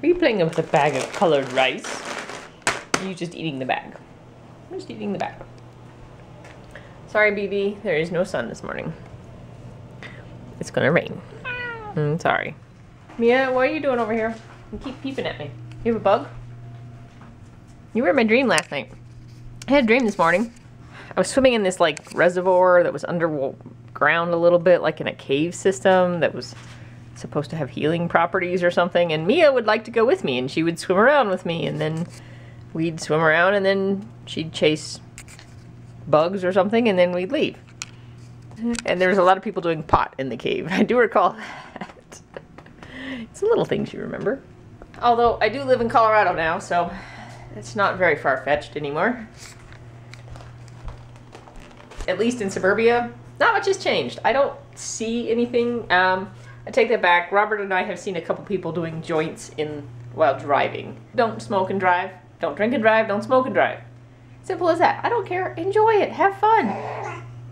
Are you playing with a bag of colored rice? Or are you just eating the bag? I'm just eating the bag. Sorry, BB, there is no sun this morning. It's gonna rain. Sorry. Mia, what are you doing over here? You keep peeping at me. You have a bug? You were in my dream last night. I had a dream this morning. I was swimming in this like reservoir that was underground a little bit, like in a cave system that was supposed to have healing properties or something, and Mia would like to go with me and she would swim around with me, and then we'd swim around and then she'd chase bugs or something and then we'd leave. And there was a lot of people doing pot in the cave. I do recall that. It's little things you remember. Although I do live in Colorado now, so it's not very far-fetched anymore. At least in suburbia, not much has changed. I don't see anything. I take that back. Robert and I have seen a couple people doing joints while driving. Don't smoke and drive. Don't drink and drive. Don't smoke and drive. Simple as that. I don't care. Enjoy it. Have fun.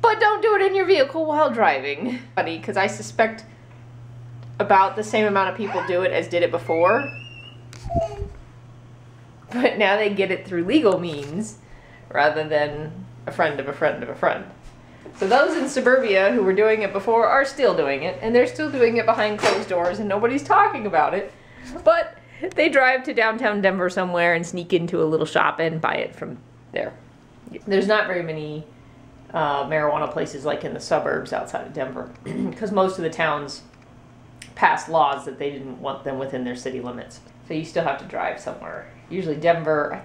But don't do it in your vehicle while driving. Funny, because I suspect about the same amount of people do it as did it before. But now they get it through legal means rather than a friend of a friend of a friend. So those in suburbia who were doing it before are still doing it, and they're still doing it behind closed doors and nobody's talking about it. But they drive to downtown Denver somewhere and sneak into a little shop and buy it from there. There's not very many marijuana places like in the suburbs outside of Denver because most of the towns passed laws that they didn't want them within their city limits. So you still have to drive somewhere. Usually Denver,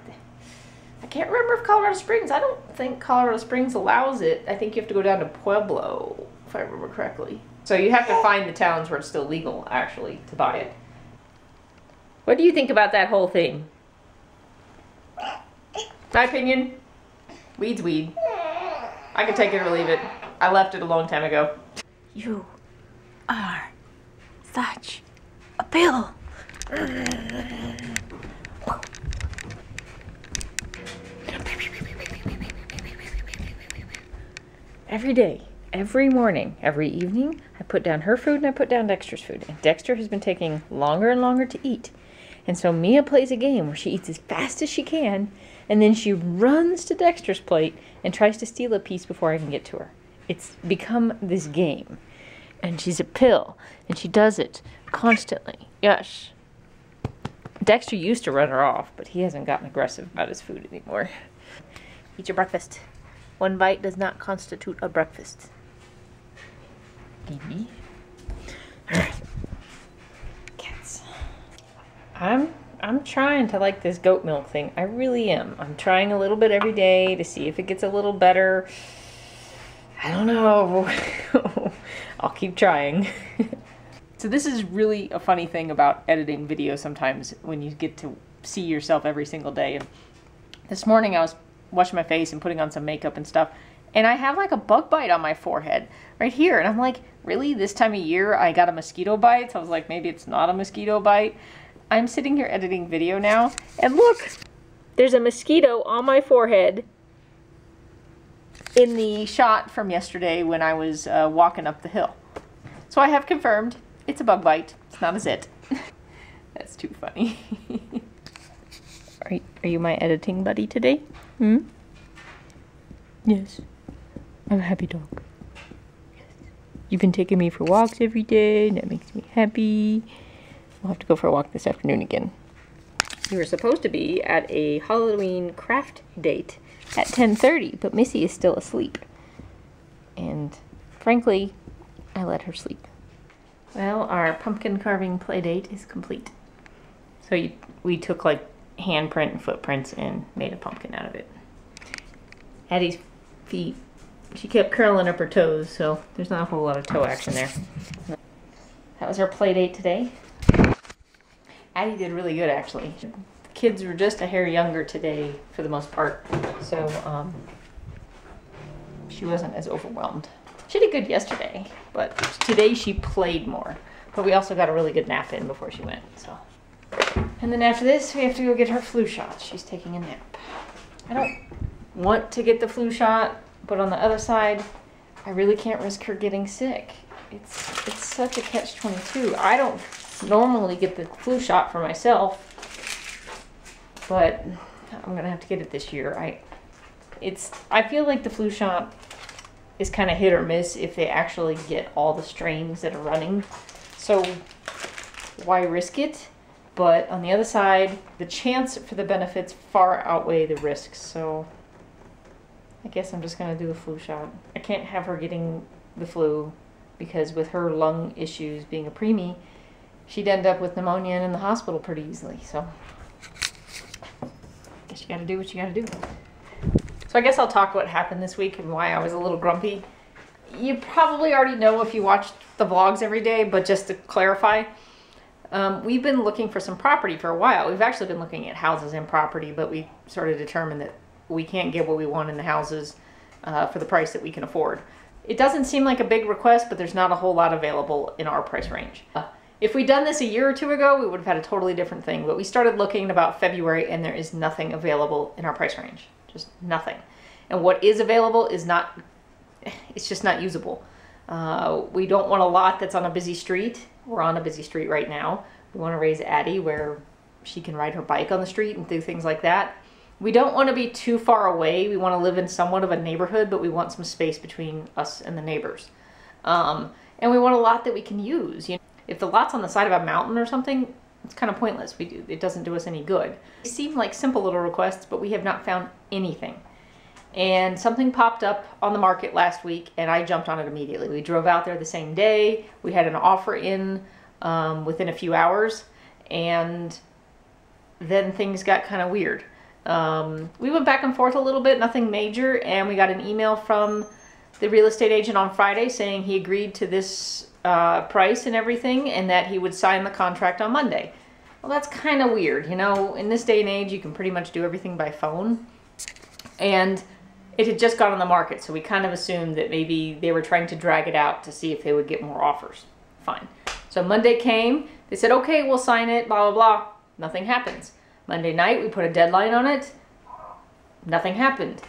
I can't remember if Colorado Springs, I don't think Colorado Springs allows it. I think you have to go down to Pueblo, if I remember correctly. So you have to find the towns where it's still legal, actually, to buy it. What do you think about that whole thing? My opinion, weed's weed. I can take it or leave it. I left it a long time ago. You are such a pill. Every day, every morning, every evening, I put down her food and I put down Dexter's food. And Dexter has been taking longer and longer to eat. And so Mia plays a game where she eats as fast as she can, and then she runs to Dexter's plate and tries to steal a piece before I can get to her. It's become this game. And she's a pill, and she does it constantly. Yes. Dexter used to run her off, but he hasn't gotten aggressive about his food anymore. Eat your breakfast. One bite does not constitute a breakfast. Baby. Cats. I'm trying to like this goat milk thing. I really am. I'm trying a little bit every day to see if it gets a little better. I don't know. I'll keep trying. So this is really a funny thing about editing video sometimes when you get to see yourself every single day. And this morning I was washing my face and putting on some makeup and stuff, and I have like a bug bite on my forehead right here, and I'm like, really, this time of year I got a mosquito bite? So I was like, maybe it's not a mosquito bite. I'm sitting here editing video now, and look, there's a mosquito on my forehead in the shot from yesterday when I was walking up the hill. So I have confirmed it's a bug bite. It's not a zit. That's too funny. Are you my editing buddy today? Hmm? Yes. I'm a happy dog. Yes. You've been taking me for walks every day, and that makes me happy. We'll have to go for a walk this afternoon again. We were supposed to be at a Halloween craft date at 10:30, but Missy is still asleep. And frankly, I let her sleep. Well, our pumpkin carving play date is complete. So we took like handprint and footprints and made a pumpkin out of it. Addie's feet, she kept curling up her toes, so there's not a whole lot of toe action there. That was our play date today. Addie did really good, actually. The kids were just a hair younger today for the most part, so she wasn't as overwhelmed. She did good yesterday, but today she played more. But we also got a really good nap in before she went, so. And then after this, we have to go get her flu shot. She's taking a nap. I don't want to get the flu shot, but on the other side, I really can't risk her getting sick. It's such a catch-22. I don't normally get the flu shot for myself, but I'm gonna have to get it this year. I feel like the flu shot is kind of hit or miss if they actually get all the strains that are running. So why risk it? But on the other side, the chance for the benefits far outweigh the risks. So I guess I'm just gonna do the flu shot. I can't have her getting the flu because with her lung issues being a preemie, she'd end up with pneumonia and in the hospital pretty easily. So I guess you gotta do what you gotta do. So I guess I'll talk what happened this week and why I was a little grumpy. You probably already know if you watch the vlogs every day, but just to clarify, we've been looking for some property for a while. We've actually been looking at houses and property, but we sort of determined that we can't get what we want in the houses for the price that we can afford. It doesn't seem like a big request, but there's not a whole lot available in our price range. If we'd done this a year or two ago, we would have had a totally different thing, but we started looking in about February and there is nothing available in our price range. Just nothing. And what is available is not, it's just not usable. We don't want a lot that's on a busy street. We're on a busy street right now. We want to raise Addie where she can ride her bike on the street and do things like that. We don't want to be too far away. We want to live in somewhat of a neighborhood, but we want some space between us and the neighbors. And we want a lot that we can use. You know, if the lot's on the side of a mountain or something, it's kind of pointless. It doesn't do us any good. They seem like simple little requests, but we have not found anything. And something popped up on the market last week and I jumped on it immediately. We drove out there the same day. We had an offer in within a few hours, and then things got kind of weird. We went back and forth a little bit, nothing major, and we got an email from the real estate agent on Friday saying he agreed to this price and everything, and that he would sign the contract on Monday. Well, that's kind of weird. You know, in this day and age, you can pretty much do everything by phone. And it had just gone on the market, so we kind of assumed that maybe they were trying to drag it out to see if they would get more offers. Fine. So Monday came, they said, okay, we'll sign it, blah, blah, blah. Nothing happens. Monday night, we put a deadline on it. Nothing happened.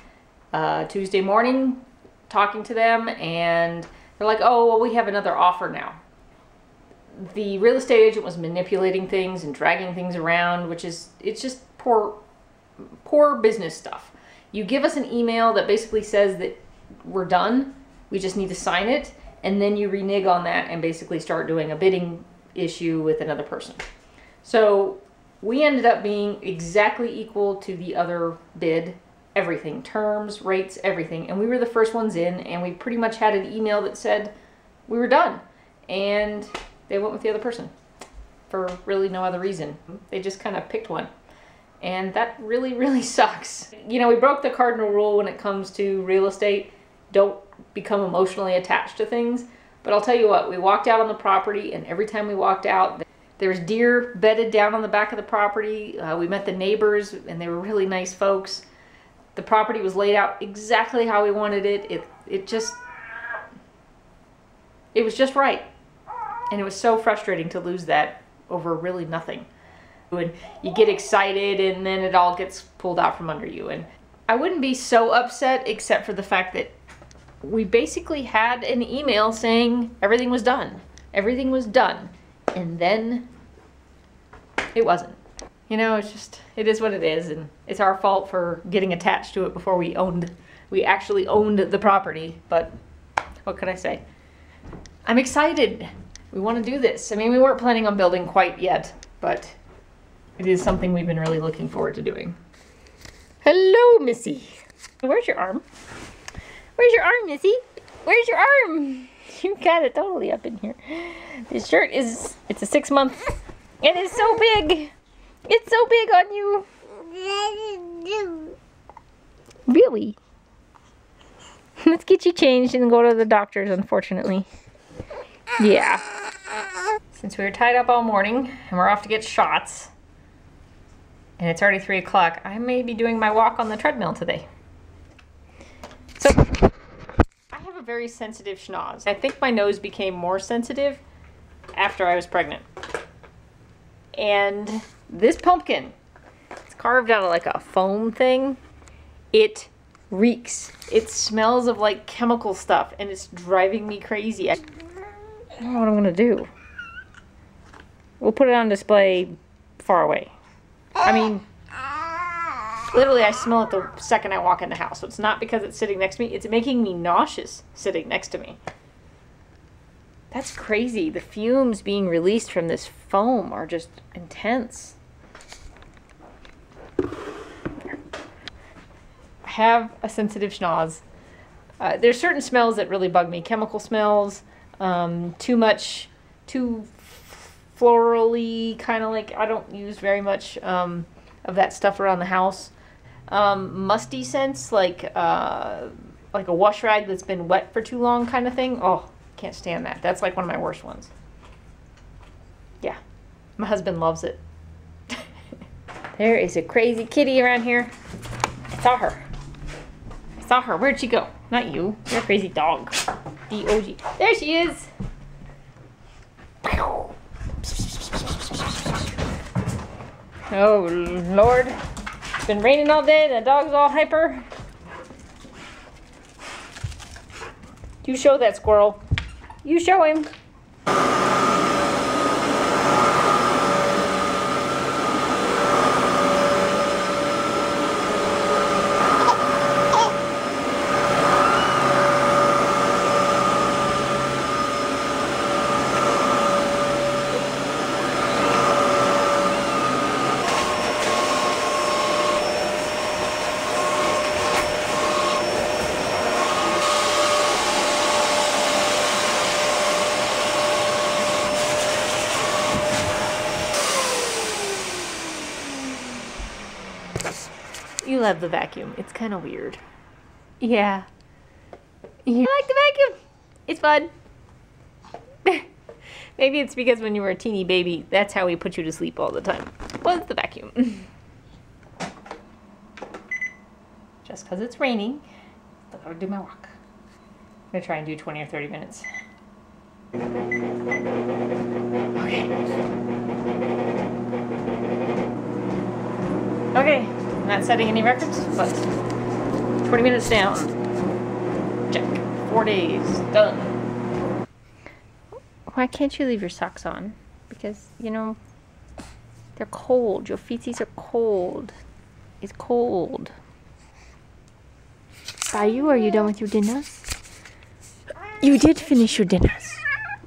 Tuesday morning, talking to them, and they're like, oh, well, we have another offer now. The real estate agent was manipulating things and dragging things around, which is, it's just poor business stuff. You give us an email that basically says that we're done, we just need to sign it, and then you renege on that and basically start doing a bidding issue with another person. So we ended up being exactly equal to the other bid, everything, terms, rates, everything, and we were the first ones in, and we pretty much had an email that said we were done, and they went with the other person for really no other reason. They just kind of picked one. And that really, really sucks. You know, we broke the cardinal rule when it comes to real estate. Don't become emotionally attached to things. But I'll tell you what, we walked out on the property, and every time we walked out, there was deer bedded down on the back of the property. We met the neighbors, and they were really nice folks. The property was laid out exactly how we wanted it. It was just right. And it was so frustrating to lose that over really nothing. And you get excited and then it all gets pulled out from under you. And I wouldn't be so upset except for the fact that we basically had an email saying everything was done. Everything was done. And then it wasn't. You know, it's just, it is what it is, and it's our fault for getting attached to it before we actually owned the property. But what can I say? I'm excited. We want to do this. I mean, we weren't planning on building quite yet, but it is something we've been really looking forward to doing. Hello, Missy. Where's your arm? Where's your arm, Missy? Where's your arm? You got it totally up in here. This shirt is, it's a 6-month. It is so big. It's so big on you. Really? Let's get you changed and go to the doctor's, unfortunately. Yeah. Since we were tied up all morning and we're off to get shots, and it's already 3 o'clock, I may be doing my walk on the treadmill today. So, I have a very sensitive schnoz. I think my nose became more sensitive after I was pregnant. And this pumpkin, it's carved out of like a foam thing. It reeks. It smells of like chemical stuff, and it's driving me crazy. I don't know what I'm gonna do. We'll put it on display far away. I mean, literally I smell it the second I walk in the house. So it's not because it's sitting next to me. It's making me nauseous sitting next to me. That's crazy. The fumes being released from this foam are just intense. I have a sensitive schnoz. There's certain smells that really bug me. Chemical smells, too florally, kind of like I don't use very much of that stuff around the house. Musty scents, like a wash rag that's been wet for too long kind of thing. Oh, can't stand that. That's like one of my worst ones. Yeah, my husband loves it. There is a crazy kitty around here. I saw her. Where'd she go? Not you. You're a crazy dog. D-O-G. There she is. Oh, Lord. It's been raining all day. The dog's all hyper. You show that squirrel. You show him. You love the vacuum. It's kind of weird. Yeah. I like the vacuum. It's fun. Maybe it's because when you were a teeny baby, that's how we put you to sleep all the time. Was the vacuum. Just because it's raining, I'll go do my walk. I'm going to try and do 20 or 30 minutes. Okay. Not setting any records, but 20 minutes down. Check. 4 days. Done. Why can't you leave your socks on? Because, you know, they're cold. Your feetsies are cold. It's cold. Are you done with your dinners? You did finish your dinners.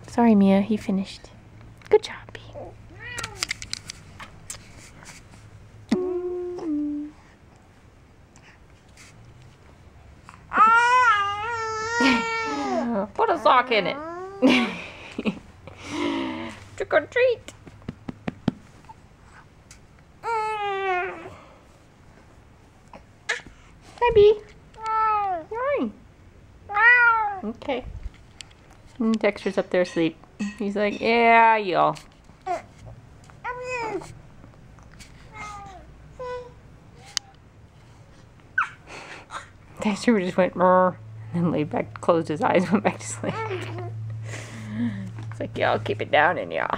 Sorry, Mia. He finished. Good job, B. Put a sock in it. Trick or treat. Hi, B. Hi. Okay. And Dexter's up there asleep. He's like, yeah, y'all. Dexter just went, and then laid back, closed his eyes, went back to sleep. It's like, y'all keep it down and y'all.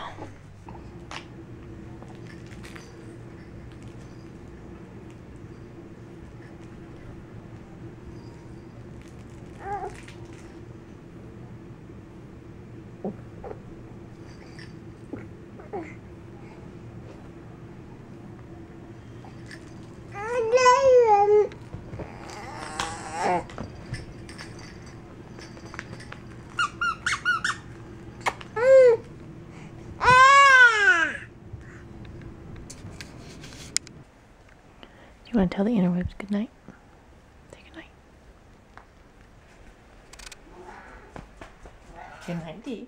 You want to tell the interwebs good night? Say good night. Good night, Dee.